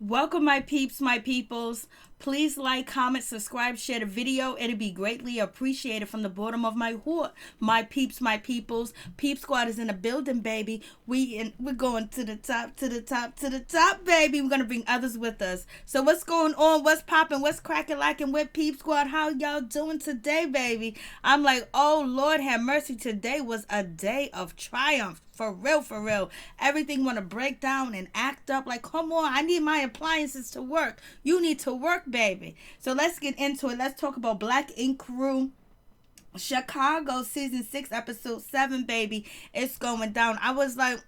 Welcome, my peeps, my peoples. Please like, comment, subscribe, share the video. It'd be greatly appreciated from the bottom of my heart. My peeps, my peoples. Peep Squad is in the building, baby. We're going to the top, to the top, to the top, baby. We're gonna bring others with us. So what's going on? What's popping? What's cracking, lacking with Peep Squad? How y'all doing today, baby? I'm like, oh Lord, have mercy. Today was a day of triumph. For real, for real. Everything want to break down and act up. Like, come on, I need my appliances to work. You need to work, baby. So let's get into it. Let's talk about Black Ink Crew. Chicago season 6 episode 7, baby. It's going down. I was like,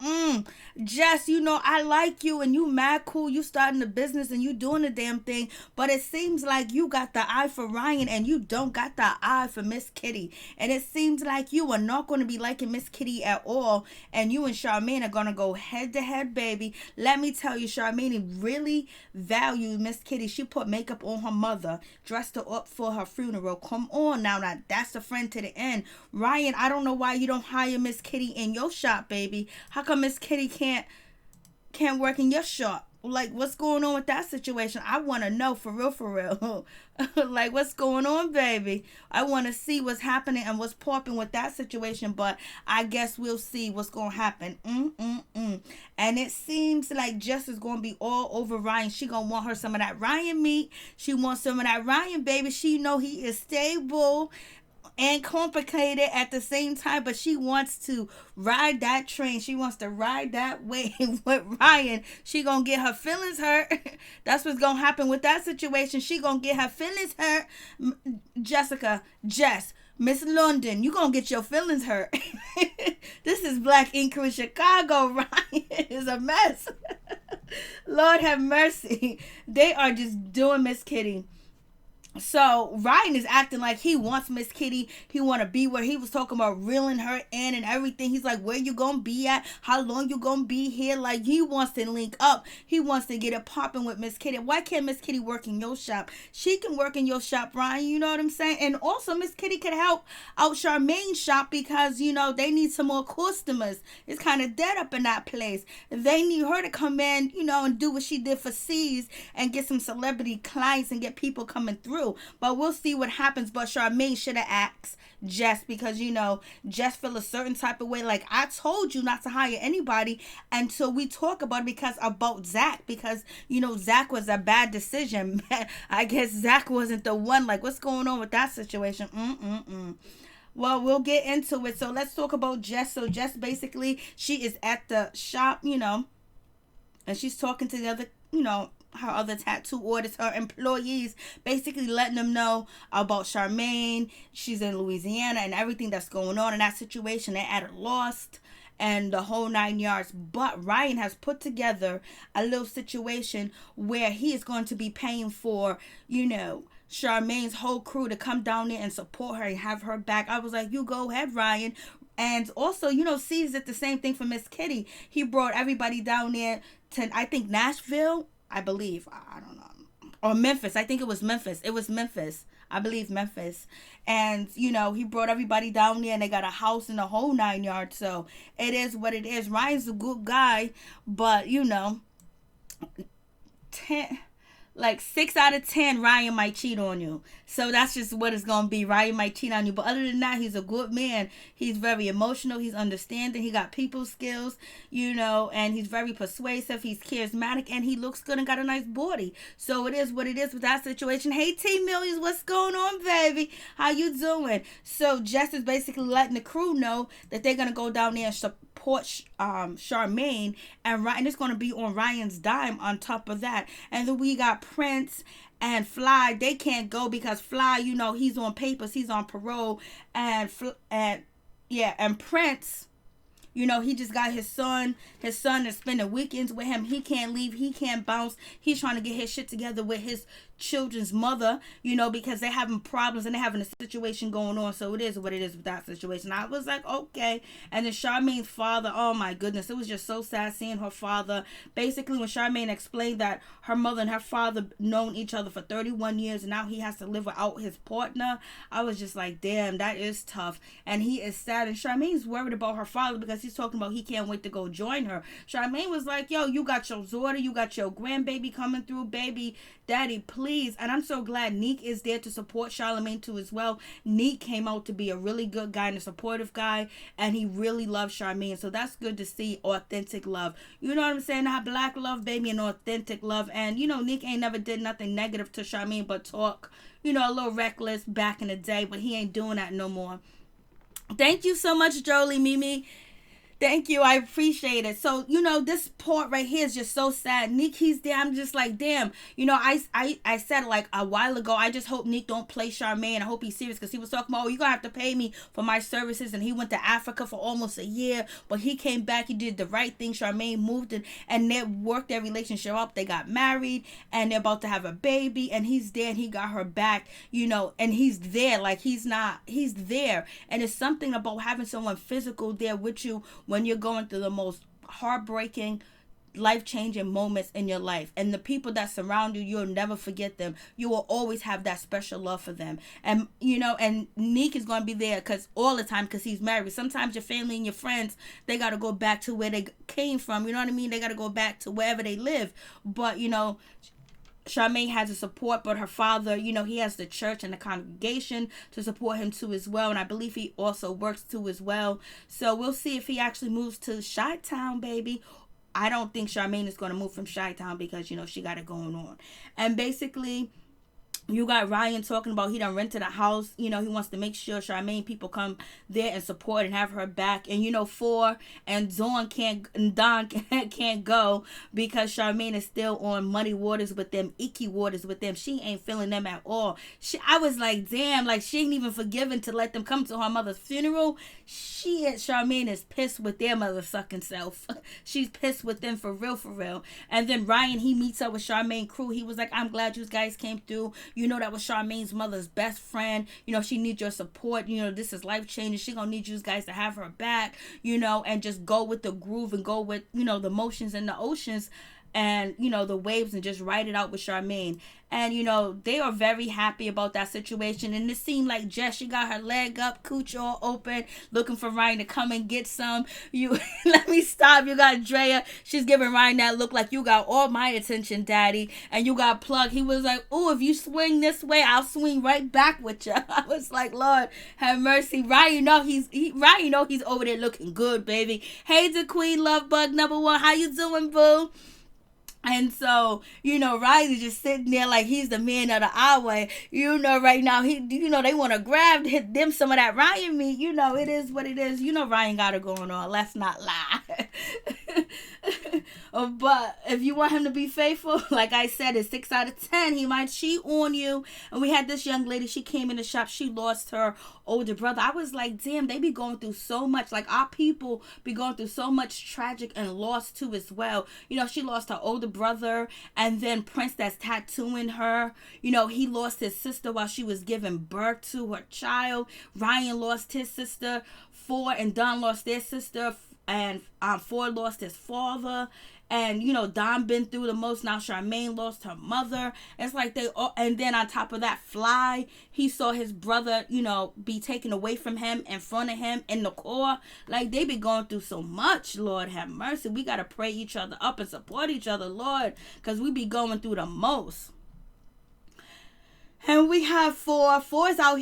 Jess, I like you and you mad cool. You starting the business and you doing the damn thing, but it seems like you got the eye for Ryan and you don't got the eye for Miss Kitty. And it seems like you are not going to be liking Miss Kitty at all, and you and Charmaine are going to go head to head, baby. Let me tell you, Charmaine really valued Miss Kitty. She put makeup on her mother, dressed her up for her funeral. Come on now, that's the friend to the end. Ryan, I don't know why you don't hire Miss Kitty in your shop, baby. How come Miss Kitty can't work in your shop? Like, what's going on with that situation? I want to know, for real, for real. Like, what's going on, baby? I want to see what's happening and what's popping with that situation, but I guess we'll see what's going to happen. And it seems like Jess is going to be all over Ryan. She going to want her some of that Ryan meat. She wants some of that Ryan, baby. She know he is stable and complicated at the same time, but she wants to ride that train. She wants to ride that wave with Ryan. She gonna get her feelings hurt. That's what's gonna happen with that situation. She gonna get her feelings hurt. Jess, Miss London, you gonna get your feelings hurt. This is Black Ink Crew Chicago. Ryan is a mess. Lord have mercy. They are just doing Miss Kitty. So Ryan is acting like he wants Miss Kitty. He want to be where he was talking about reeling her in and everything. He's like, where you gonna be at? How long you gonna be here? Like, he wants to link up. He wants to get it popping with Miss Kitty. Why can't Miss Kitty work in your shop? She can work in your shop, Ryan. You know what I'm saying? And also Miss Kitty could help out Charmaine's shop because, they need some more customers. It's kind of dead up in that place. They need her to come in, and do what she did for C's and get some celebrity clients and get people coming through. But we'll see what happens. But Charmaine should have asked Jess because, Jess feel a certain type of way. Like, I told you not to hire anybody until we talk about it about Zach. Because, Zach was a bad decision. I guess Zach wasn't the one. Like, what's going on with that situation? Well, we'll get into it. So let's talk about Jess. So Jess, basically, she is at the shop, and she's talking to the other, her other tattoo artists, her employees, basically letting them know about Charmaine. She's in Louisiana and everything that's going on in that situation. They're at a loss and the whole 9 yards. But Ryan has put together a little situation where he is going to be paying for, Charmaine's whole crew to come down there and support her and have her back. I was like, you go ahead, Ryan. And also, C's did the same thing for Miss Kitty. He brought everybody down there to, I think, Nashville. I believe. I don't know. Or Memphis. I think it was Memphis. It was Memphis. I believe Memphis. And, he brought everybody down there and they got a house in the whole 9 yards. So it is what it is. Ryan's a good guy. But, 6 out of 10, Ryan might cheat on you. So that's just what it's going to be. Ryan might cheat on you. But other than that, he's a good man. He's very emotional. He's understanding. He got people skills, and he's very persuasive. He's charismatic and he looks good and got a nice body. So it is what it is with that situation. Hey, T-Millions, what's going on, baby? How you doing? So Jess is basically letting the crew know that they're going to go down there and support Charmaine, and Ryan is going to be on Ryan's dime on top of that. And then we got Prince and Fly. They can't go because Fly, he's on papers, he's on parole, and Prince, he just got his son. His son is spending weekends with him. He can't leave. He can't bounce. He's trying to get his shit together with his children's mother, because they're having problems and they're having a situation going on. So it is what it is with that situation. I was like, okay. And then Charmaine's father, oh my goodness, it was just so sad seeing her father. Basically, when Charmaine explained that her mother and her father known each other for 31 years and now he has to live without his partner, I was just like, damn, that is tough. And he is sad. And Charmaine's worried about her father because he's talking about he can't wait to go join her. Charmaine was like, yo, you got your daughter, you got your grandbaby coming through, baby, daddy, please. And I'm so glad Neek is there to support Charlamagne too as well. Neek came out to be a really good guy and a supportive guy, and he really loves Charmaine. So that's good to see authentic love. You know what I'm saying? Not black love, baby, and authentic love. And, you know, Neek ain't never did nothing negative to Charmaine but talk, you know, a little reckless back in the day, but he ain't doing that no more. Thank you so much, Jolie Mimi. Thank you. I appreciate it. So, you know, this part right here is just so sad. Neek, he's there. I'm just like, damn. You know, I said like a while ago, I just hope Neek don't play Charmaine. I hope he's serious, because he was talking about, oh, you're going to have to pay me for my services. And he went to Africa for almost a year. But he came back. He did the right thing. Charmaine moved and they worked their relationship up. They got married and they're about to have a baby. And he's there and he got her back, you know, and he's there. Like he's there. And it's something about having someone physical there with you when you're going through the most heartbreaking, life-changing moments in your life. And the people that surround you, you'll never forget them. You will always have that special love for them. And, you know, and Neek is going to be there all the time because he's married. Sometimes your family and your friends, they got to go back to where they came from. You know what I mean? They got to go back to wherever they live. But, you know, Charmaine has a support, but her father, you know, he has the church and the congregation to support him too as well. And I believe he also works too as well. So we'll see if he actually moves to Chi-Town, baby. I don't think Charmaine is going to move from Chi-Town because, you know, she got it going on. And basically, you got Ryan talking about he done rented a house. You know, he wants to make sure Charmaine people come there and support and have her back. And, you know, Phor and Don can't go because Charmaine is still on muddy waters with them, icky waters with them. She ain't feeling them at all. I was like, damn, like she ain't even forgiven to let them come to her mother's funeral. Charmaine is pissed with their mother sucking self. She's pissed with them for real, for real. And then Ryan, he meets up with Charmaine crew. He was like, I'm glad you guys came through. You know, that was Charmaine's mother's best friend. You know, she needs your support. You know, this is life-changing. She gonna need you guys to have her back, you know, and just go with the groove and go with, you know, the motions and the oceans and, you know, the waves and just ride it out with Charmaine. And, you know, they are very happy about that situation. And it seemed like Jess, she got her leg up, cooch all open, looking for Ryan to come and get some. You, let me stop. You got Drea. She's giving Ryan that look like, you got all my attention, daddy. And you got Plug. He was like, oh, if you swing this way, I'll swing right back with you. I was like, Lord, have mercy. Ryan, you know, he's over there looking good, baby. Hey, the Queen Love Bug #1. How you doing, boo? And so, you know, Ryan is just sitting there like he's the man of the hour. You know, right now, they want to grab them some of that Ryan meat. You know, it is what it is. You know, Ryan got it going on. Let's not lie. But if you want him to be faithful, like I said, it's 6 out of 10. He might cheat on you. And we had this young lady, she came in the shop. She lost her older brother. I was like, damn, they be going through so much. Like, our people be going through so much tragic and loss too as well. You know, she lost her older brother, and then Prince that's tattooing her. You know, he lost his sister while she was giving birth to her child. Ryan lost his sister. Phor and Don lost their sister. And Phor lost his father. And, you know, Don been through the most. Now Charmaine lost her mother. It's like they all, and then on top of that, Fly, he saw his brother, you know, be taken away from him in front of him in the core. Like, they be going through so much. Lord have mercy. We got to pray each other up and support each other, Lord, because we be going through the most. And we have Phor. Phor was out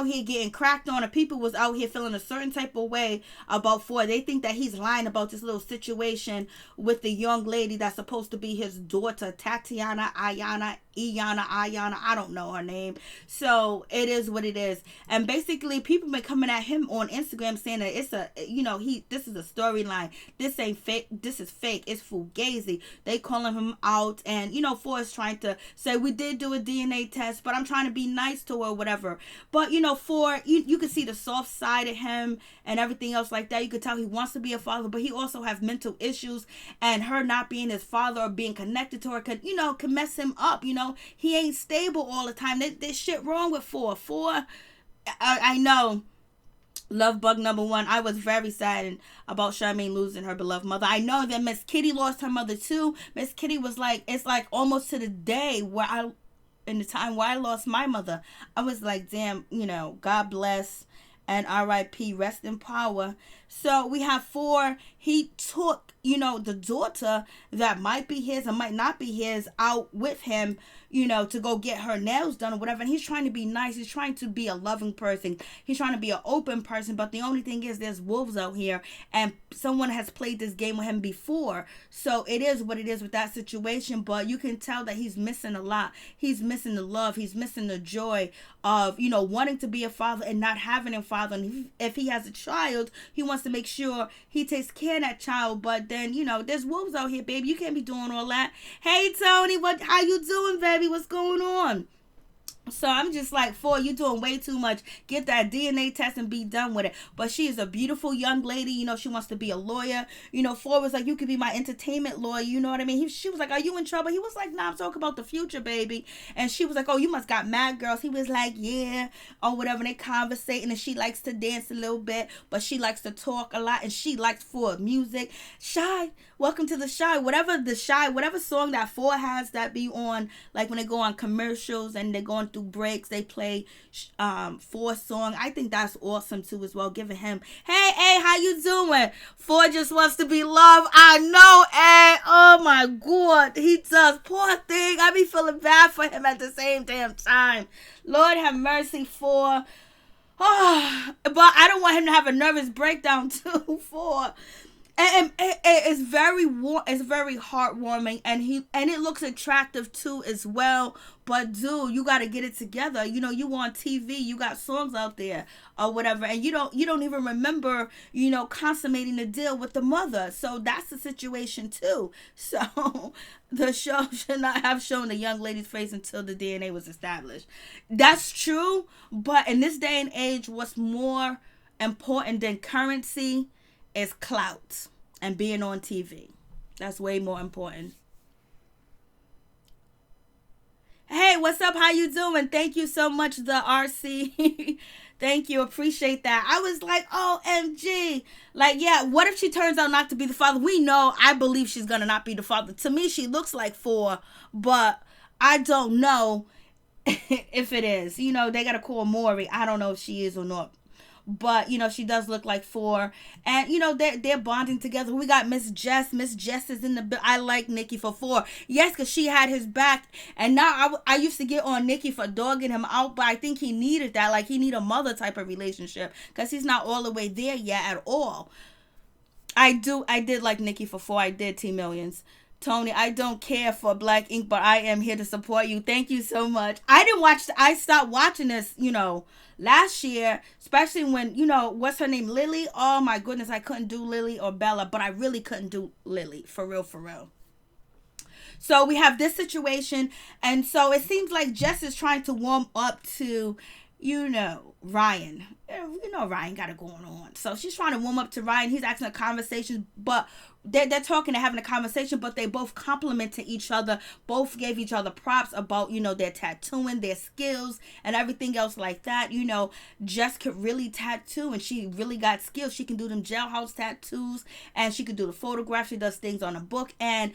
here getting cracked on, and people was out here feeling a certain type of way about Phor. They think that he's lying about this little situation with the young lady that's supposed to be his daughter, Tatiana, Ayana, I don't know her name. So it is what it is. And basically, people been coming at him on Instagram saying that it's this is a storyline. This ain't fake. This is fake. It's fugazi. They calling him out, and you know, Phor is trying to say we did do a DNA test, but I'm trying to be nice to her or whatever. But you know, Phor, you can see the soft side of him and everything else like that. You could tell he wants to be a father, but he also has mental issues, and her not being his father or being connected to her can mess him up. You know, he ain't stable all the time. There's shit wrong with Phor. I know. Love bug #1. I was very saddened about Charmaine losing her beloved mother. I know that Miss Kitty lost her mother too. Miss Kitty was like, it's like almost to the day in the time where I lost my mother. I was like, damn, you know, God bless. and R.I.P. rest in power. So we have Phor. He took, the daughter that might be his or might not be his out with him, to go get her nails done or whatever. And he's trying to be nice. He's trying to be a loving person. He's trying to be an open person. But the only thing is there's wolves out here, and someone has played this game with him before. So it is what it is with that situation. But you can tell that he's missing a lot. He's missing the love. He's missing the joy of, wanting to be a father and not having a father. And if he has a child, he wants to make sure he takes care of that child. But then, there's wolves out here, baby. You can't be doing all that. Hey, Tony, how you doing, baby? What's going on? So I'm just like, Phor, you doing way too much. Get that DNA test and be done with it. But she is a beautiful young lady. She wants to be a lawyer. Phor was like, you could be my entertainment lawyer. You know what I mean? She was like, are you in trouble? He was like, nah, I'm talking about the future, baby. And she was like, oh, you must got mad girls. He was like, yeah, or whatever. They conversating, and she likes to dance a little bit, but she likes to talk a lot, and she likes Phor music. Shy, welcome to the Shy. Whatever song that Phor has that be on, like when they go on commercials and they're going through breaks, they play Phor song. I think that's awesome too as well. Giving him, hey, how you doing? Phor just wants to be loved. I know, oh my God, he does. Poor thing. I be feeling bad for him at the same damn time. Lord have mercy, Phor. Oh, but I don't want him to have a nervous breakdown too, Phor. And it's very warm. It's very heartwarming, and it looks attractive too as well. But dude, you got to get it together. You on TV, you got songs out there or whatever, and you don't even remember, consummating the deal with the mother. So that's the situation too. So the show should not have shown the young lady's face until the DNA was established. That's true, but in this day and age, what's more important than currency is clout and being on TV. That's way more important. Hey, what's up? How you doing? Thank you so much, the RC. Thank you. Appreciate that. I was like, OMG. Like, yeah, what if she turns out not to be the father? I believe she's going to not be the father. To me, she looks like Phor, but I don't know if it is. They got to call Maury. I don't know if she is or not. But, she does look like Phor. And, they're bonding together. We got Miss Jess. Miss Jess is in the... I like Nikki for Phor. Yes, because she had his back. And now I used to get on Nikki for dogging him out. But I think he needed that. Like, he need a mother type of relationship. Because he's not all the way there yet at all. I did like Nikki for Phor. I did, T-Millions. Tony, I don't care for Black Ink, but I am here to support you. Thank you so much. I stopped watching this, last year, especially when, what's her name? Lily. Oh my goodness, I couldn't do Lily or Bella, but I really couldn't do Lily. For real. So we have this situation, and so it seems like Jess is trying to warm up to, Ryan. Ryan got it going on. So she's trying to warm up to Ryan. He's asking her conversations, but they're talking and having a conversation, but they both complimented each other. Both gave each other props about, their tattooing, their skills, and everything else like that. Jess could really tattoo, and she really got skills. She can do them jailhouse tattoos, and she could do the photograph. She does things on a book, and,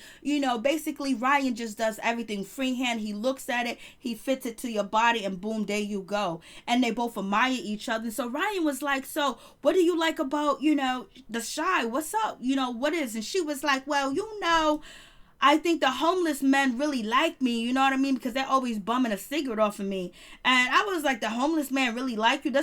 basically Ryan just does everything freehand. He looks at it, he fits it to your body, and boom, there you go. And they both admire each other. So Ryan was like, so what do you like about, the Shy? What's up? What is? And she was like, well, I think the homeless men really like me, you know what I mean? Because they're always bumming a cigarette off of me. And I was like, the homeless man really like you?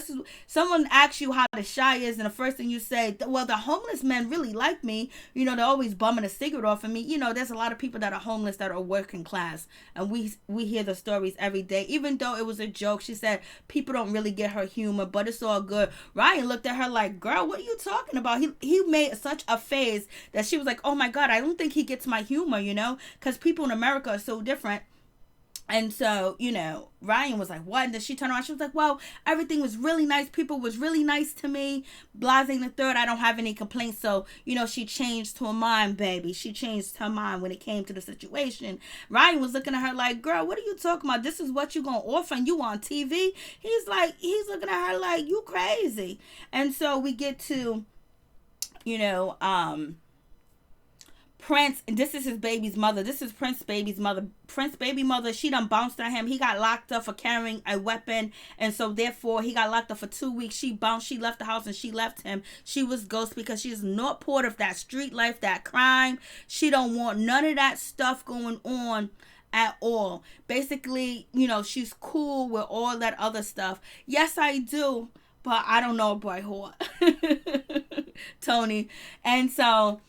Someone asks you how the Shy is, and the first thing you say, well, the homeless men really like me. They're always bumming a cigarette off of me. There's a lot of people that are homeless that are working class. And we hear the stories every day. Even though it was a joke, she said people don't really get her humor, but it's all good. Ryan looked at her like, girl, what are you talking about? He made such a face that she was like, oh my God, I don't think he gets my humor, because people in America are so different. And so, Ryan was like, what? And then she turned around. She was like, well, everything was really nice. People was really nice to me. Blasing the third, I don't have any complaints. So, she changed her mind, baby. She changed her mind when it came to the situation. Ryan was looking at her like, girl, what are you talking about? This is what you gonna offer and you on TV? He's looking at her like, you crazy. And so we get to, Prince, and this is his baby's mother. This is Prince's baby's mother. Prince's baby mother, she done bounced on him. He got locked up for carrying a weapon. And so therefore he got locked up for 2 weeks. She bounced, she left the house and she left him. She was ghost because she's not part of that street life, that crime. She don't want none of that stuff going on at all. Basically, you know, she's cool with all that other stuff. Yes, I do. But I don't know about Phor. Tony. And so,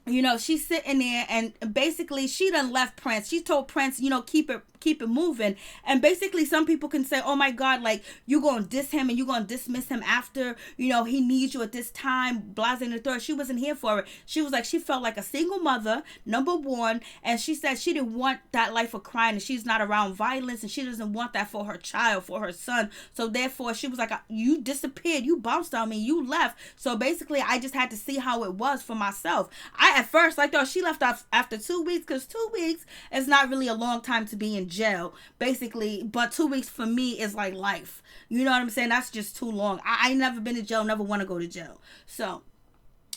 you know, she's sitting there and basically she done left Prince. She told Prince, you know, keep it moving. And basically some people can say, oh my God, like you gonna diss him and you gonna dismiss him after, you know, he needs you at this time, blase and the third. She wasn't here for it. She was like, she felt like a single mother, number one, and she said she didn't want that life of crying and she's not around violence and she doesn't want that for her child, for her son. So therefore she was like, you disappeared, you bounced on me, you left. So basically I just had to see how it was for myself. At first I thought she left off after 2 weeks, because 2 weeks is not really a long time to be in jail, basically, but 2 weeks for me is like life. You know what I'm saying? That's just too long. I never been to jail, never want to go to jail. So,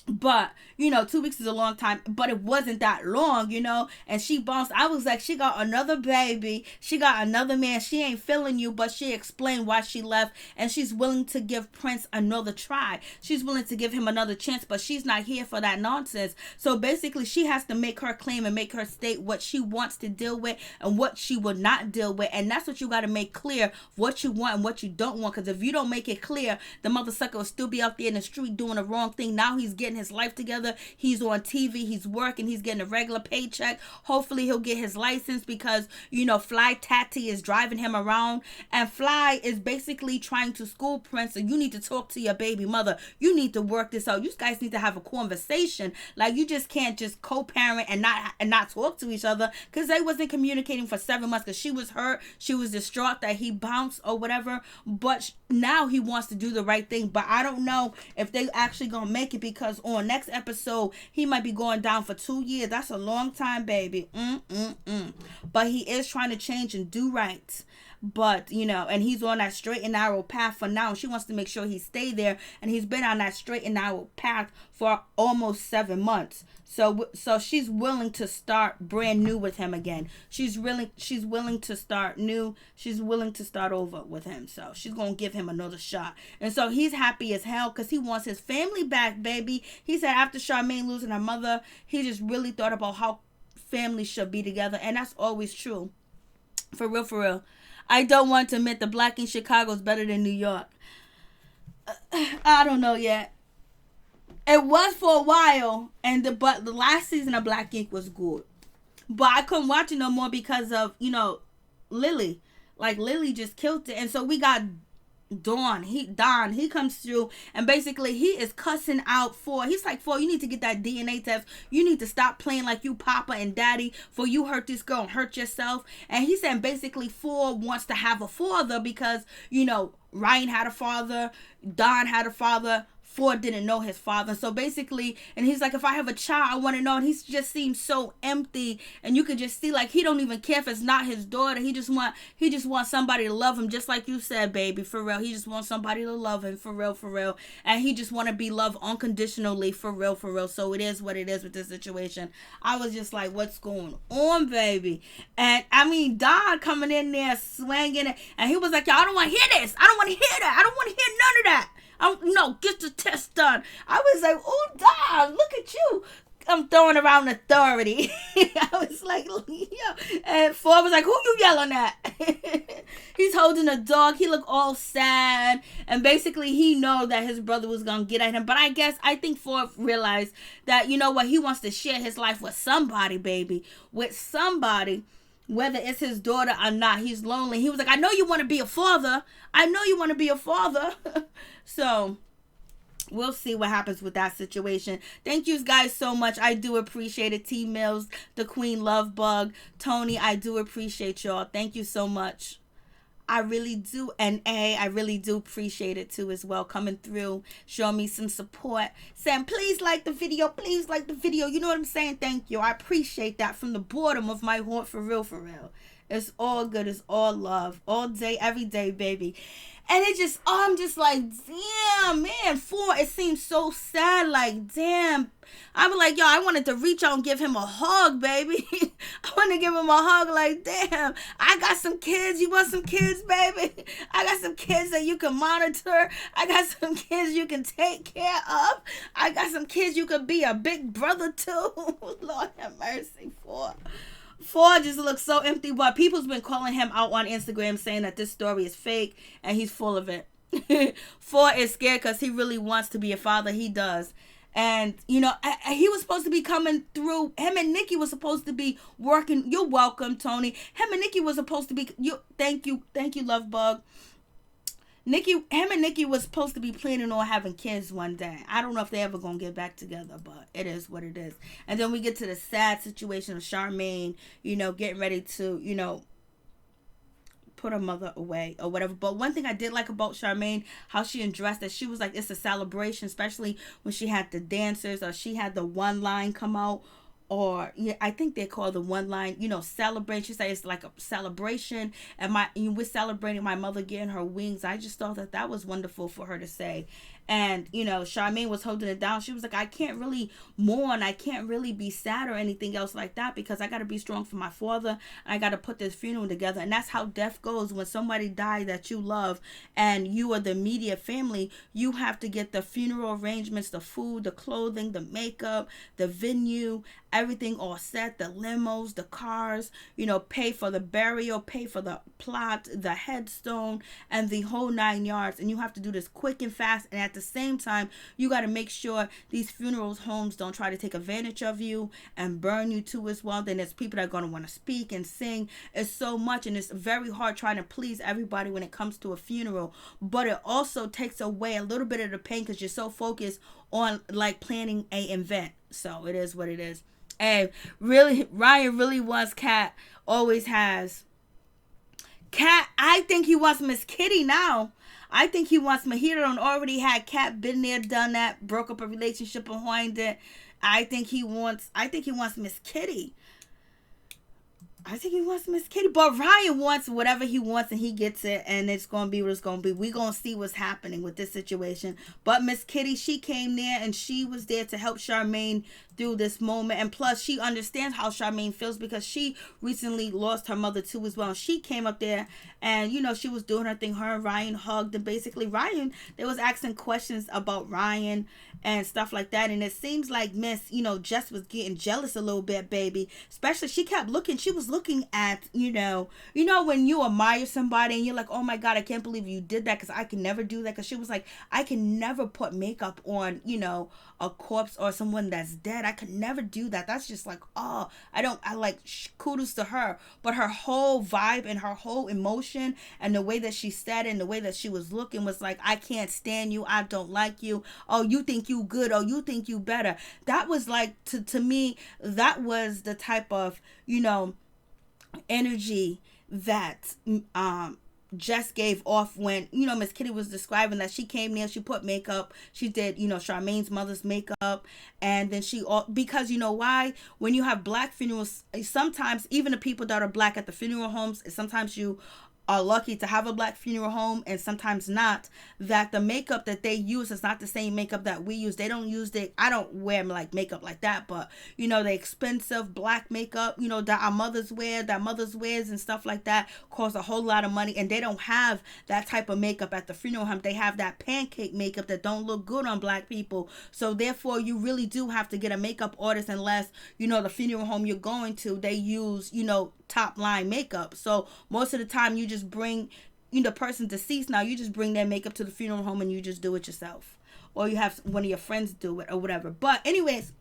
but, you know, 2 weeks is a long time, but it wasn't that long, you know, and she bounced. I was like, she got another baby, she got another man, she ain't feeling you, but she explained why she left, and she's willing to give Prince another try. She's willing to give him another chance, but she's not here for that nonsense. So basically, she has to make her claim and make her state what she wants to deal with and what she will not deal with, and that's what you got to make clear, what you want and what you don't want, because if you don't make it clear, the mother sucker will still be out there in the street doing the wrong thing. Now he's getting his life together, he's on TV, he's working, he's getting a regular paycheck. Hopefully he'll get his license, because you know Fly Tatty is driving him around, and Fly is basically trying to school Prince. So you need to talk to your baby mother, you need to work this out, you guys need to have a conversation. Like, you just can't just co-parent and not talk to each other, because they wasn't communicating for 7 months, because she was hurt, she was distraught that he bounced or whatever, but now he wants to do the right thing. But I don't know if they actually gonna make it, because on next episode he might be going down for 2 years. That's a long time, baby. But he is trying to change and do right. But, you know, and he's on that straight and narrow path for now. She wants to make sure he stay there, and he's been on that straight and narrow path for almost 7 months. So she's willing to start brand new with him again. She's willing to start new. She's willing to start over with him. So she's going to give him another shot. And so he's happy as hell, because he wants his family back, baby. He said after Charmaine losing her mother, he just really thought about how families should be together. And that's always true. For real, for real. I don't want to admit the black in Chicago is better than New York. I don't know yet. It was for a while, but the last season of Black Ink was good. But I couldn't watch it no more because of, you know, Lily. Like, Lily just killed it. And so we got Don, he comes through, and basically he is cussing out Phor. He's like, Phor, you need to get that DNA test. You need to stop playing like you papa and daddy, for you hurt this girl and hurt yourself. And he said basically Phor wants to have a father, because, you know, Ryan had a father, Don had a father, Phor didn't know his father. So basically, and he's like, if I have a child, I want to know. And he just seems so empty, and you could just see, like, he don't even care if it's not his daughter. He just wants somebody to love him, just like you said, baby, for real. He just wants somebody to love him, for real, for real. And he just want to be loved unconditionally, for real, for real. So it is what it is with this situation. I was just like, what's going on, baby? And I mean, Don coming in there swinging it, and he was like, y'all, I don't want to hear this. I don't want to hear that. I don't want to hear none of that. No, get the test done. I was like, oh, Don, look at you. I'm throwing around authority. I was like, yo. And Phor was like, who you yelling at? He's holding a dog. He looked all sad. And basically, he know that his brother was going to get at him. But I think Phor realized that, you know what, he wants to share his life with somebody, baby. With somebody. Whether it's his daughter or not, he's lonely. He was like, I know you want to be a father. I know you want to be a father. So we'll see what happens with that situation. Thank you guys so much. I do appreciate it. T Mills, the Queen Love Bug, Tony, I do appreciate y'all. Thank you so much. I really do. And I really do appreciate it too as well. Coming through, showing me some support, saying, please like the video, please like the video. You know what I'm saying? Thank you. I appreciate that from the bottom of my heart, for real, for real. It's all good. It's all love. All day, every day, baby. And it just, I'm just like, damn, man, Phor, it seems so sad. Like, damn. I was like, yo, I wanted to reach out and give him a hug, baby. I want to give him a hug, like, damn, I got some kids. You want some kids, baby? I got some kids that you can monitor. I got some kids you can take care of. I got some kids you could be a big brother to. Lord have mercy, Phor. Phor just looks so empty, but people's been calling him out on Instagram saying that this story is fake and he's full of it. Phor is scared because he really wants to be a father. He does. And, you know, he was supposed to be coming through. Him and Nikki was supposed to be working. You're welcome, Tony. Him and Nikki was supposed to be. Thank you, Love Bug. Him and Nikki was supposed to be planning on having kids one day. I don't know if they ever gonna get back together, but it is what it is. And then we get to the sad situation of Charmaine, you know, getting ready to, you know, put her mother away or whatever. But one thing I did like about Charmaine, how she undressed, that she was like, it's a celebration, especially when she had the dancers or she had the one line come out. Or yeah, I think they call the one line, you know, celebration. She said it's like a celebration, and we're celebrating my mother getting her wings. I just thought that was wonderful for her to say. And, you know, Charmaine was holding it down. She was like, I can't really mourn. I can't really be sad or anything else like that because I got to be strong for my father. I got to put this funeral together. And that's how death goes. When somebody dies that you love and you are the immediate family, you have to get the funeral arrangements, the food, the clothing, the makeup, the venue, everything all set, the limos, the cars, you know, pay for the burial, pay for the plot, the headstone, and the whole 9 yards. And you have to do this quick and fast. And at the same time, you got to make sure these funeral homes don't try to take advantage of you and burn you too as well. Then there's people that are going to want to speak and sing. It's so much, and it's very hard trying to please everybody when it comes to a funeral. But it also takes away a little bit of the pain because you're so focused on like planning an event. So it is what it is. And really, Ryan really wants Kat, always has. Kat, I think he wants Miss Kitty now. I think he wants Mahito and already had Kat been there, done that, broke up a relationship behind it. I think he wants Miss Kitty. I think he wants Miss Kitty. But Ryan wants whatever he wants and he gets it. And it's going to be what it's going to be. We're going to see what's happening with this situation. But Miss Kitty, she came there and she was there to help Charmaine through this moment. And plus, she understands how Charmaine feels because she recently lost her mother too as well. And she came up there and, you know, she was doing her thing. Her and Ryan hugged. And basically, Ryan, they was asking questions about Ryan and stuff like that. And it seems like Miss, you know, Jess was getting jealous a little bit, baby. Especially, she kept looking. She was looking at, you know when you admire somebody and you're like, oh my God, I can't believe you did that because I can never do that. Because she was like, I can never put makeup on, you know, a corpse or someone that's dead. I could never do that. That's just like, oh, I like kudos to her. But her whole vibe and her whole emotion and the way that she said it and the way that she was looking was like, I can't stand you. I don't like you. Oh, you think you good. Oh, you think you better. That was like, to me, that was the type of, you know, energy that Jess gave off when, you know, Miss Kitty was describing that she came there, she put makeup, she did, you know, Charmaine's mother's makeup, and then because you know why? When you have black funerals, sometimes even the people that are black at the funeral homes, sometimes you are lucky to have a black funeral home and sometimes not, that the makeup that they use is not the same makeup that we use. They don't use I don't wear like makeup like that, but you know, the expensive black makeup, you know, that our mothers wear, that mothers wears and stuff like that costs a whole lot of money, and they don't have that type of makeup at the funeral home. They have that pancake makeup that don't look good on black people. So therefore you really do have to get a makeup artist unless, you know, the funeral home you're going to, they use, you know, top line makeup. So most of the time you just bring, you know, the person deceased now, you just bring their makeup to the funeral home and you just do it yourself, or you have one of your friends do it or whatever. But anyways,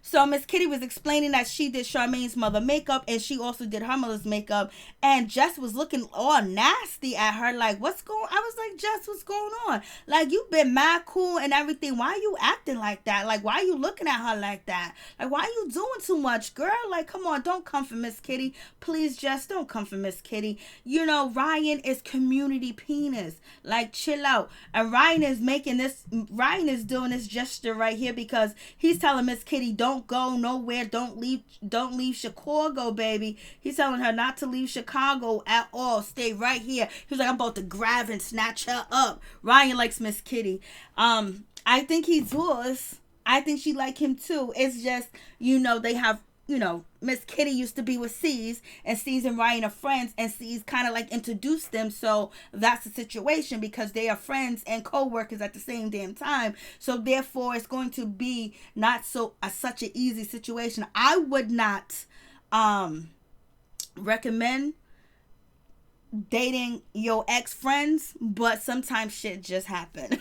so Miss Kitty was explaining that she did Charmaine's mother makeup and she also did her mother's makeup, and Jess was looking all nasty at her like, I was like, Jess, what's going on? Like, you've been mad cool and everything. Why are you acting like that? Like, why are you looking at her like that? Like, why are you doing too much, girl? Like, come on, don't come for Miss Kitty. Please, Jess, don't come for Miss Kitty. You know, Ryan is community penis. Like, chill out. And Ryan is doing this gesture right here because he's telling Miss Kitty, don't don't go nowhere. Don't leave Chicago, baby. He's telling her not to leave Chicago at all. Stay right here. He was like, I'm about to grab and snatch her up. Ryan likes Miss Kitty. I think he does. I think she like him too. It's just, they have, Miss Kitty used to be with C's, and C's and Ryan are friends, and C's kind of like introduced them. So that's the situation, because they are friends and co-workers at the same damn time. So therefore it's going to be not such an easy situation. I would not recommend dating your ex friends, but sometimes shit just happen.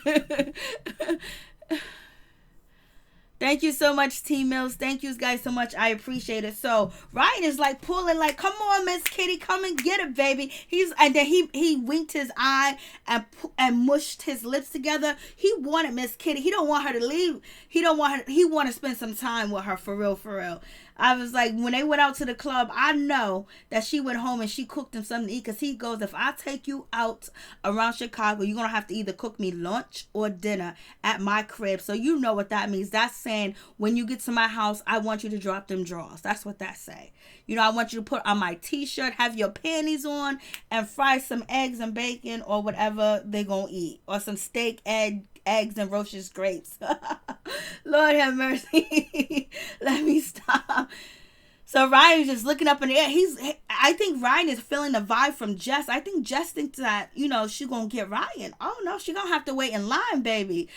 Thank you so much, T Mills. Thank you guys so much. I appreciate it. So Ryan is like pulling, like, come on, Miss Kitty, come and get it, baby. And then he winked his eye and mushed his lips together. He wanted Miss Kitty. He don't want her to leave. He want to spend some time with her, for real, for real. I was like, when they went out to the club, I know that she went home and she cooked him something to eat, because he goes, if I take you out around Chicago, you're going to have to either cook me lunch or dinner at my crib. So you know what that means. That's saying, when you get to my house, I want you to drop them drawers. That's what that say. I want you to put on my t-shirt, have your panties on, and fry some eggs and bacon or whatever they going to eat. Or some steak, eggs, and Roche's grapes. Lord have mercy. Let me stop. So Ryan's just looking up in the air. I think Ryan is feeling the vibe from Jess. I think Jess thinks that, she gonna get Ryan. Oh no, she gonna have to wait in line, baby.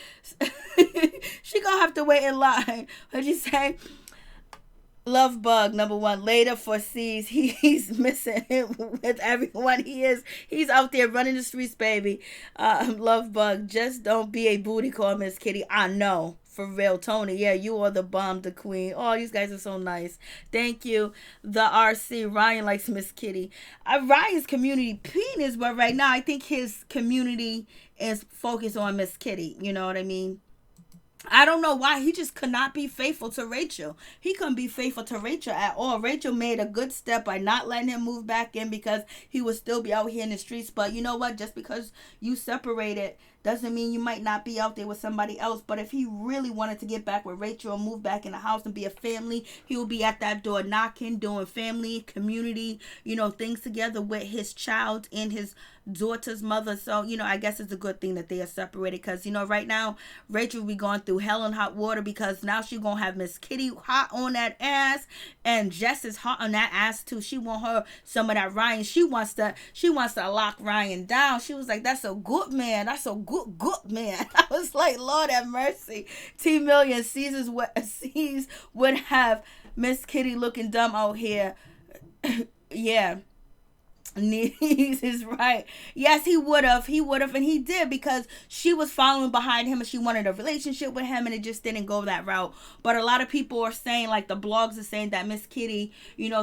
She gonna have to wait in line. What'd you say? Love bug number 1 later for C's. He's missing him with everyone. He's out there running the streets, baby. Love bug, just don't be a booty call, Miss Kitty. I know, for real, Tony. Yeah, you are the bomb, the queen. Oh, these guys are so nice. Thank you. The RC Ryan likes Miss Kitty. Ryan's community penis, but right now I think his community is focused on Miss Kitty. You know what I mean? I don't know why he just could not be faithful to Rachel. He couldn't be faithful to Rachel at all. Rachel made a good step by not letting him move back in, because he would still be out here in the streets. But you know what? Just because you separated doesn't mean you might not be out there with somebody else. But if he really wanted to get back with Rachel and move back in the house and be a family, he will be at that door knocking, doing family, community, things together with his child and his daughter's mother. So, I guess it's a good thing that they are separated, because, right now, Rachel will be going through hell and hot water, because now she's going to have Miss Kitty hot on that ass, and Jess is hot on that ass too. She want her some of that Ryan. She wants to lock Ryan down. She was like, that's a good man. That's a good man. I was like, Lord have mercy. T Million C's would have Miss Kitty looking dumb out here. Yeah. Knees is right. Yes, he would have, and he did, because she was following behind him and she wanted a relationship with him, and it just didn't go that route. But a lot of people are saying, like the blogs are saying, that Miss Kitty,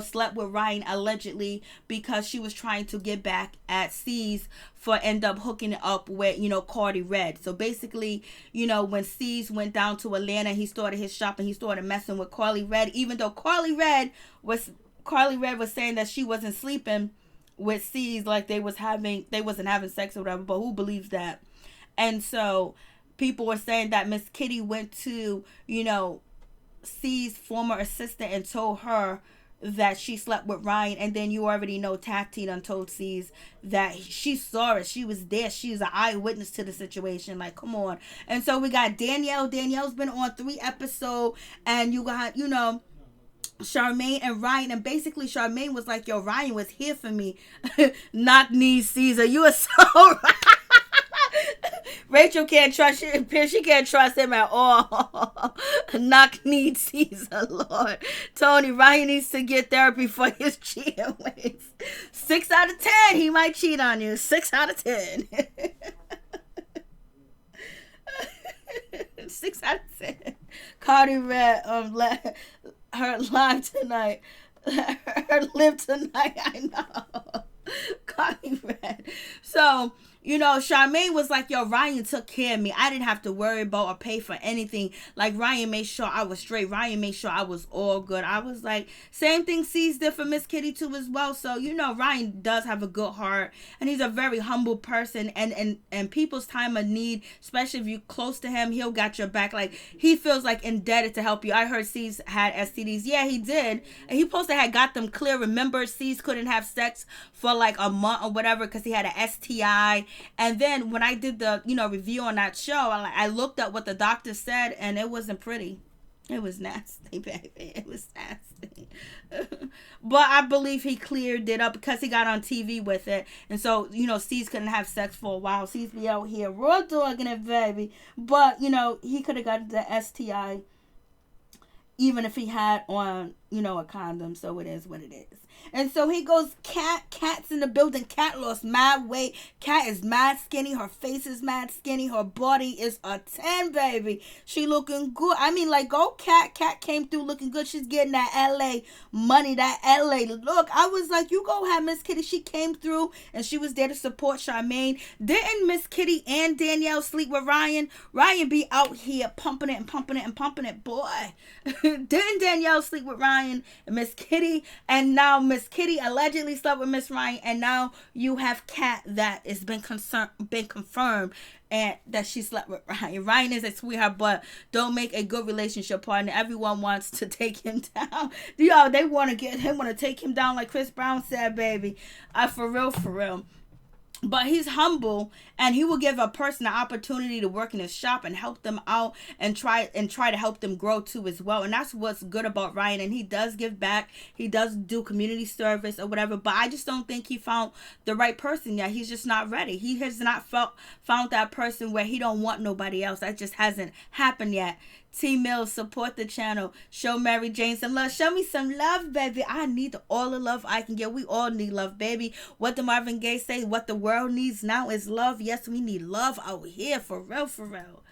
slept with Ryan allegedly because she was trying to get back at C's for end up hooking it up with, Cardi Red. So basically, when C's went down to Atlanta, he started his shop and he started messing with Carly Red, even though Carly Red was saying that she wasn't sleeping with C's, like they wasn't having sex or whatever, but who believes that? And so people were saying that Miss Kitty went to, C's former assistant and told her that she slept with Ryan, and then you already know Tati done told C's that she saw it, she was there, she's an eyewitness to the situation. Like, come on. And so we got Danielle's been on 3 episodes, and you got, Charmaine and Ryan, and basically Charmaine was like, yo, Ryan was here for me. Knock knees Caesar, you are so right. Rachel can't trust you. She can't trust him at all. Knock knees Caesar, Lord. Tony, Ryan needs to get therapy for his cheating ways. 6 out of 10, he might cheat on you. 6 out of 10. 6 out of 10. Cardi Red her live tonight. Her live tonight. I know. Cardi Red. So, Charmaine was like, yo, Ryan took care of me. I didn't have to worry about or pay for anything. Like, Ryan made sure I was straight. Ryan made sure I was all good. I was like, same thing C's did for Miss Kitty too as well. So, Ryan does have a good heart, and he's a very humble person, and people's time of need, especially if you're close to him, he'll got your back. Like, he feels like indebted to help you. I heard C's had STDs. Yeah, he did. And he posted had got them clear. Remember, C's couldn't have sex for like a month or whatever because he had an STI. And then when I did the, review on that show, I looked up what the doctor said, and it wasn't pretty. It was nasty, baby. It was nasty. But I believe he cleared it up because he got on TV with it. And so, C's couldn't have sex for a while. C's be out here raw dogging it, baby. But, he could have got the STI even if he had on, a condom. So it is what it is. And so he goes, Cat's in the building. Cat lost mad weight. Cat is mad skinny. Her face is mad skinny. Her body is a 10, baby. She looking good. I mean, like, go Cat. Cat came through looking good. She's getting that LA money, that LA look. I was like, you go have Miss Kitty. She came through and she was there to support Charmaine. Didn't Miss Kitty and Danielle sleep with Ryan? Ryan be out here pumping it and pumping it and pumping it, boy. Didn't Danielle sleep with Ryan and Miss Kitty? And now Miss Kitty allegedly slept with Miss Ryan, and now you have Kat that has been confirmed and that she slept with Ryan. Ryan is a sweetheart, but don't make a good relationship partner. Everyone wants to take him down. They want to take him down like Chris Brown said, baby. For real. But he's humble, and he will give a person an opportunity to work in his shop and help them out and try to help them grow too as well. And that's what's good about Ryan. And he does give back. He does do community service or whatever. But I just don't think he found the right person yet. He's just not ready. He has not found that person where he don't want nobody else. That just hasn't happened yet. T Mills, support the channel. Show Mary Jane some love. Show me some love, baby. I need all the love I can get. We all need love, baby. What did Marvin Gaye say? What the world needs now is love. Yes, we need love out here, for real.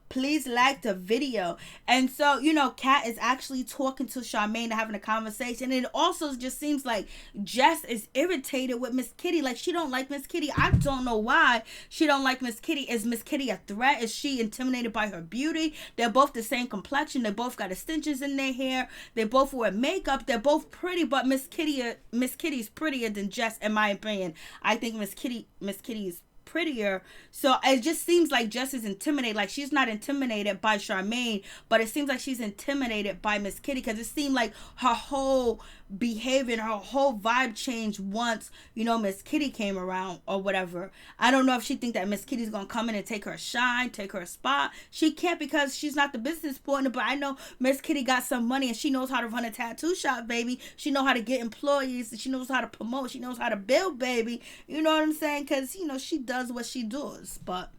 Please like the video. And so, Kat is actually talking to Charmaine, having a conversation. And it also just seems like Jess is irritated with Miss Kitty. Like, she don't like Miss Kitty. I don't know why she don't like Miss Kitty. Is Miss Kitty a threat? Is she intimidated by her beauty? They're both the same complexion. They both got extensions in their hair. They both wear makeup. They're both pretty, but Miss Kitty's prettier than Jess, in my opinion. I think Miss Kitty is prettier. So it just seems like Jess is intimidated. Like, she's not intimidated by Charmaine, but it seems like she's intimidated by Miss Kitty, because it seemed like her whole behavior and her whole vibe changed once Miss Kitty came around or whatever. I don't know if she think that Miss Kitty's gonna come in and take her shine, take her spot. She can't, because she's not the business partner. But I know Miss Kitty got some money, and she knows how to run a tattoo shop, baby. She knows how to get employees, and she knows how to promote. She knows how to build, baby. You know what I'm saying? Because she does what she does. But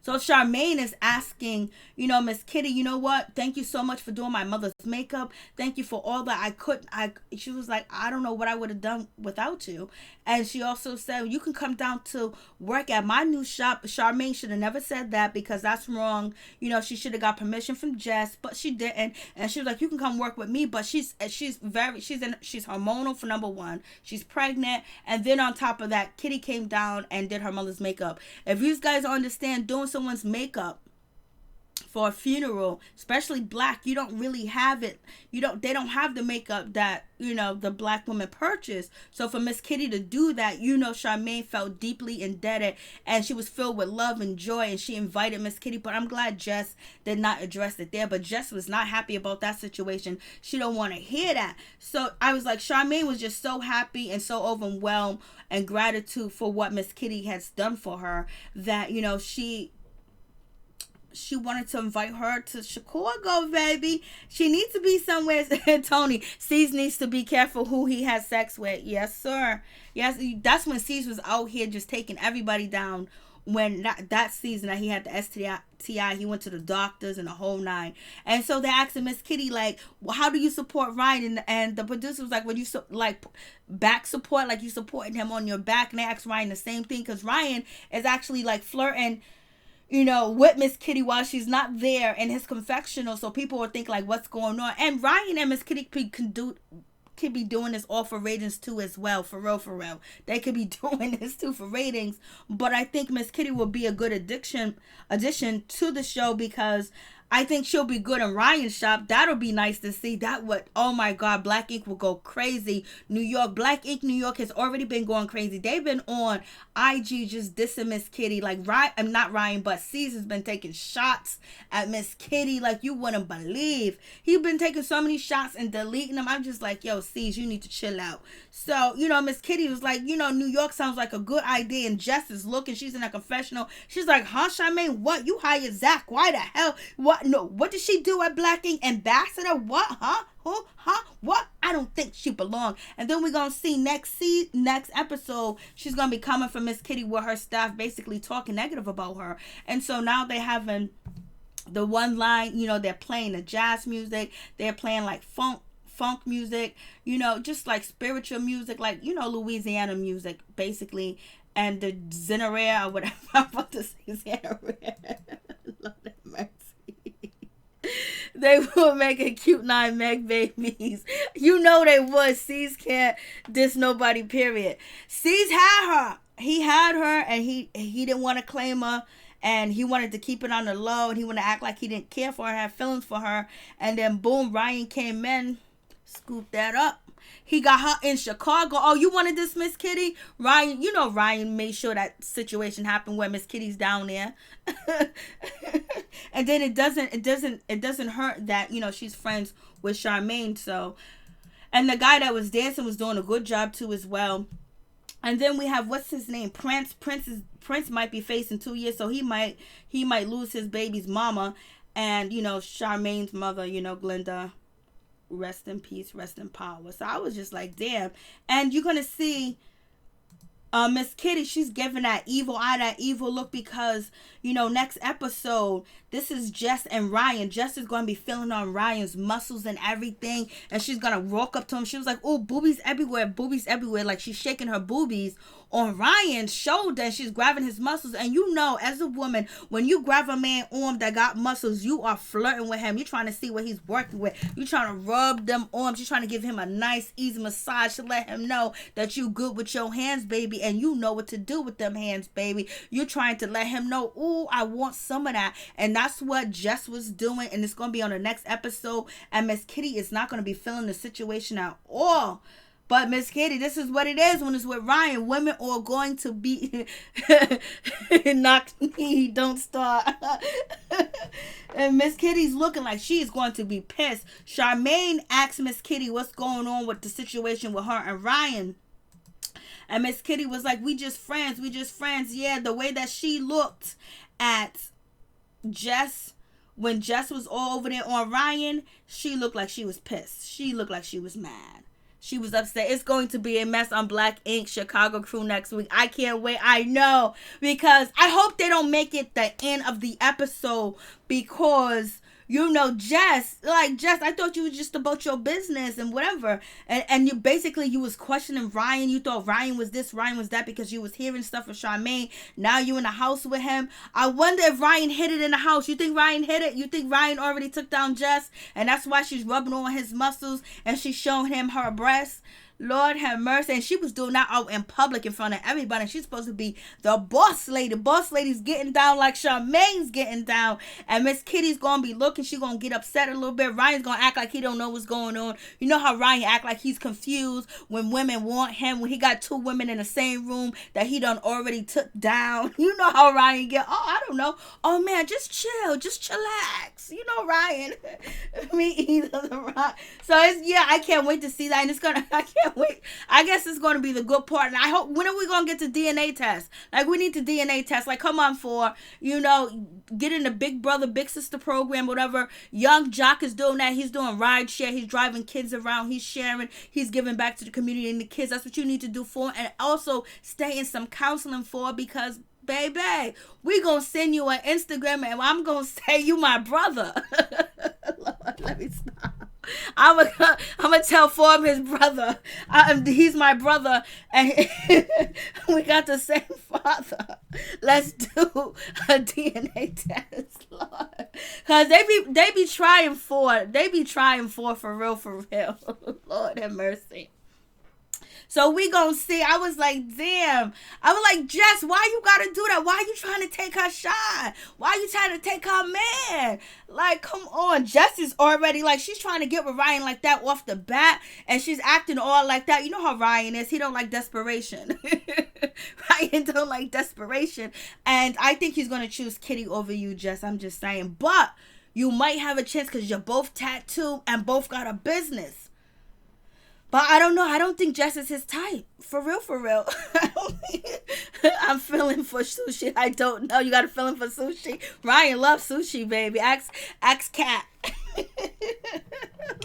so Charmaine is asking, Miss Kitty, you know what? Thank you so much for doing my mother's makeup. Thank you for all that. She was like, I don't know what I would have done without you. And she also said, you can come down to work at my new shop. Charmaine should have never said that, because that's wrong. She should have got permission from Jess, but she didn't. And she was like, you can come work with me. But she's hormonal, for number one. She's pregnant. And then on top of that, Kitty came down and did her mother's makeup. If you guys understand, doing someone's makeup for a funeral, especially black, you don't really have it. They don't have the makeup that the black woman purchased. So for Miss Kitty to do that, Charmaine felt deeply indebted, and she was filled with love and joy, and she invited Miss Kitty. But I'm glad Jess did not address it there. But Jess was not happy about that situation. She don't want to hear that. So I was like, Charmaine was just so happy and so overwhelmed and gratitude for what Miss Kitty has done for her, that she wanted to invite her to Chicago, baby. She needs to be somewhere. Tony, C's needs to be careful who he has sex with. Yes, sir. Yes, that's when C's was out here just taking everybody down. When that season that he had the STI, he went to the doctors and the whole nine. And so they asked Miss Kitty, like, well, how do you support Ryan? And the producer was like, when you back support, like you supporting him on your back. And they asked Ryan the same thing, because Ryan is actually like flirting with Miss Kitty while she's not there in his confectional. So people would think like, what's going on? And Ryan and Miss Kitty could be doing this all for ratings too as well. For real, for real. They could be doing this too for ratings. But I think Miss Kitty will be a good addition to the show, because I think she'll be good in Ryan's shop. That'll be nice to see. That would, oh my God, Black Ink will go crazy. New York, Black Ink New York has already been going crazy. They've been on IG just dissing Miss Kitty. Like, Ryan, not Ryan, but C's has been taking shots at Miss Kitty like you wouldn't believe. He's been taking so many shots and deleting them. I'm just like, yo, C's, you need to chill out. So, Miss Kitty was like, New York sounds like a good idea. And Jess is looking. She's in a confessional. She's like, huh, Charmaine, what? You hired Zach? Why the hell? What? No, what did she do at Black Ink? Ambassador? What? Huh? Who? Huh? What? I don't think she belongs. And then we're going to see next episode, she's going to be coming for Miss Kitty with her staff basically talking negative about her. And so now they having the one line, they're playing the jazz music. They're playing like funk music, just like spiritual music, like, Louisiana music, basically. And the Zenarea or whatever I'm about to say, Zenarea. Lord have mercy. They will make a cute 9 meg babies. They would. C's can't diss nobody, period. C's had her. He had her, and he didn't want to claim her. And he wanted to keep it on the low. And he wanted to act like he didn't care for her, have feelings for her. And then, boom, Ryan came in, scooped that up. He got her in Chicago. Oh, you wanted this, Miss Kitty? Ryan, Ryan made sure that situation happened where Miss Kitty's down there. And then it doesn't hurt that, She's friends with Charmaine. So, and the guy that was dancing was doing a good job too as well. And then we have, what's his name? Prince might be facing 2 years, so he might lose his baby's mama. And, Charmaine's mother, Glenda, rest in peace, rest in power. So I was just like, damn. And you're going to see Miss Kitty, she's giving that evil eye, that evil look, because, next episode, this is Jess and Ryan. Jess is going to be feeling on Ryan's muscles and everything, and she's going to walk up to him. She was like, oh, boobies everywhere, like she's shaking her boobies on Ryan's shoulder, and she's grabbing his muscles. And as a woman, when you grab a man arm that got muscles, you are flirting with him. You're trying to see what he's working with. You're trying to rub them arms. You're trying to give him a nice, easy massage to let him know that you good with your hands, baby, and you know what to do with them hands, baby. You're trying to let him know, ooh, I want some of that. And that's what Jess was doing, and it's going to be on the next episode. And Miss Kitty is not going to be feeling the situation at all. But Miss Kitty, this is what it is when it's with Ryan. Women are going to be knock me, don't start. And Miss Kitty's looking like she's going to be pissed. Charmaine asked Miss Kitty what's going on with the situation with her and Ryan. And Miss Kitty was like, we just friends. Yeah, the way that she looked at Jess, when Jess was all over there on Ryan, she looked like she was pissed. She looked like she was mad. She was upset. It's going to be a mess on Black Ink Chicago crew next week. I can't wait. I know. Because I hope they don't make it the end of the episode. Because, Jess, I thought you was just about your business and whatever. And you was questioning Ryan. You thought Ryan was this, Ryan was that, because you was hearing stuff with Charmaine. Now you in the house with him. I wonder if Ryan hid it in the house. You think Ryan hid it? You think Ryan already took down Jess? And that's why she's rubbing on his muscles and she's showing him her breasts? Lord have mercy. And she was doing that out in public in front of everybody. And she's supposed to be the boss lady. Boss lady's getting down like Charmaine's getting down. And Miss Kitty's going to be looking. She's going to get upset a little bit. Ryan's going to act like he don't know what's going on. You know how Ryan act like he's confused when women want him. When he got 2 women in the same room that he done already took down. You know how Ryan get. Oh, I don't know. Oh, man, just chill. Just chillax. Ryan. Me either. So, I can't wait to see that. And I can't wait. I guess it's going to be the good part. And I hope, when are we going to get to DNA test? Like, we need to DNA test. Like, come on, Phor, get in the Big Brother, Big Sister program, whatever. Young Jock is doing that. He's doing ride share. He's driving kids around. He's sharing. He's giving back to the community and the kids. That's what you need to do, Phor. And also stay in some counseling, Phor, because baby, we gonna send you an Instagram and I'm gonna say you my brother. Lord, let me stop. I'm gonna tell Phor his brother. He's my brother, and we got the same father. Let's do a DNA test, Lord, cause they be trying for real, Lord have mercy. So we gonna see. I was like, damn. I was like, Jess, why you gotta do that? Why you trying to take her shot? Why you trying to take her man? Like, come on. Jess is already like, she's trying to get with Ryan like that off the bat, and she's acting all like that. You know how Ryan is. He don't like desperation. Ryan don't like desperation. And I think he's gonna choose Kitty over you, Jess. I'm just saying. But you might have a chance because you're both tattooed and both got a business. But I don't know. I don't think Jess is his type. For real. I'm feeling for sushi. I don't know. You got a feeling for sushi? Ryan loves sushi, baby. Ask Cat.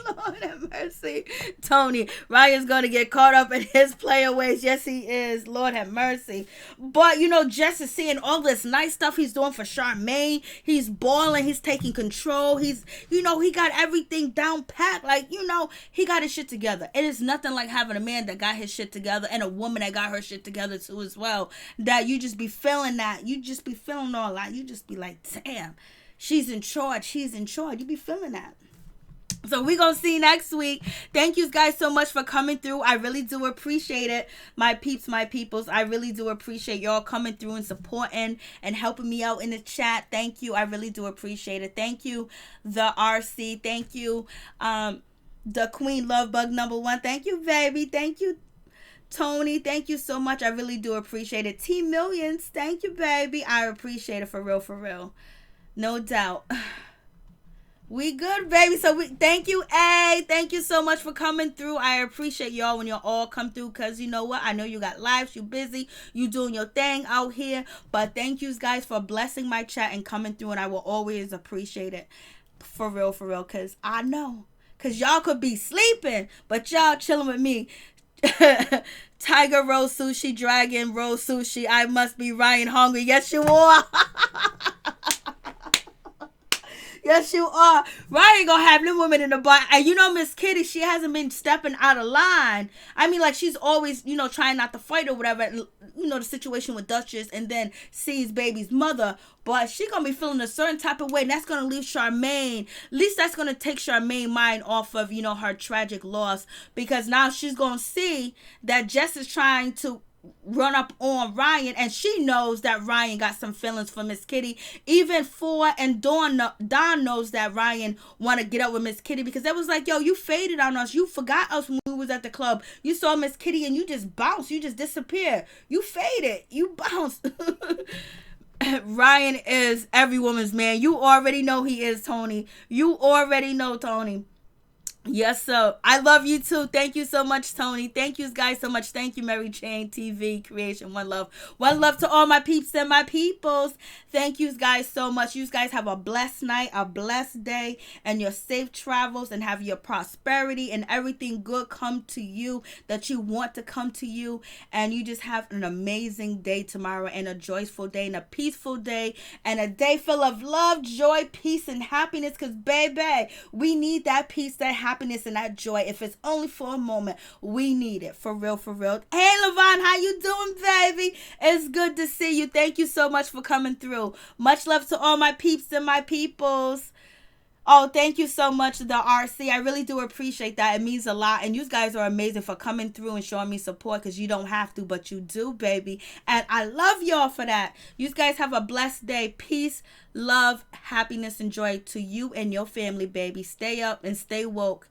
Lord have mercy. Tony, Ryan's going to get caught up in his player ways. Yes, he is. Lord have mercy. But, Jess is seeing all this nice stuff he's doing for Charmaine. He's balling. He's taking control. He's, he got everything down pat. Like, he got his shit together. It is nothing like having a man that got his shit together and a woman that got her shit together too as well. That you just be feeling that. You just be feeling all that. You just be like, damn. She's in charge. You be feeling that. So we're going to see next week. Thank you guys so much for coming through. I really do appreciate it. My peeps, my peoples. I really do appreciate y'all coming through and supporting and helping me out in the chat. Thank you. I really do appreciate it. Thank you, the RC. Thank you, the Queen Lovebug #1. Thank you, baby. Thank you, Tony. Thank you so much. I really do appreciate it. T Millions. Thank you, baby. I appreciate it for real. No doubt. We good, baby. So thank you, A. Thank you so much for coming through. I appreciate y'all when y'all all come through, because you know what? I know you got lives, you busy, you doing your thing out here. But thank you guys for blessing my chat and coming through, and I will always appreciate it. For real, because I know. Because y'all could be sleeping, but y'all chilling with me. Tiger roll sushi, dragon roll sushi. I must be Ryan hungry. Yes, you are. Yes, you are. Ryan gonna have them women in the bar. And Miss Kitty, she hasn't been stepping out of line. I mean, like, she's always, trying not to fight or whatever. And, the situation with Duchess, and then sees baby's mother. But she gonna be feeling a certain type of way. And that's gonna leave Charmaine. At least that's gonna take Charmaine's mind off of, her tragic loss. Because now she's gonna see that Jess is trying to run up on Ryan, and she knows that Ryan got some feelings for Miss Kitty. Even Phor and Don knows that Ryan want to get up with Miss Kitty, because they was like, yo, you faded on us, you forgot us when we was at the club, you saw Miss Kitty and you just bounced, you just disappeared, you faded, you bounced. Ryan is every woman's man. You already know he is, Tony. You already know, Tony. Yes, sir. I love you too. Thank you so much, Tony. Thank you guys so much. Thank you, Mary Jane TV Creation. One love. One love to all my peeps and my peoples. Thank you guys so much. You guys have a blessed night, a blessed day, and your safe travels, and have your prosperity and everything good come to you that you want to come to you. And you just have an amazing day tomorrow, and a joyful day, and a peaceful day, and a day full of love, joy, peace, and happiness. Because, baby, we need that peace, that happiness, and that joy. If it's only for a moment, we need it. For real. Hey, Levon, how you doing, baby? It's good to see you. Thank you so much for coming through. Much love to all my peeps and my peoples. Oh, thank you so much, the RC. I really do appreciate that. It means a lot. And you guys are amazing for coming through and showing me support, because you don't have to, but you do, baby. And I love y'all for that. You guys have a blessed day. Peace, love, happiness, and joy to you and your family, baby. Stay up and stay woke.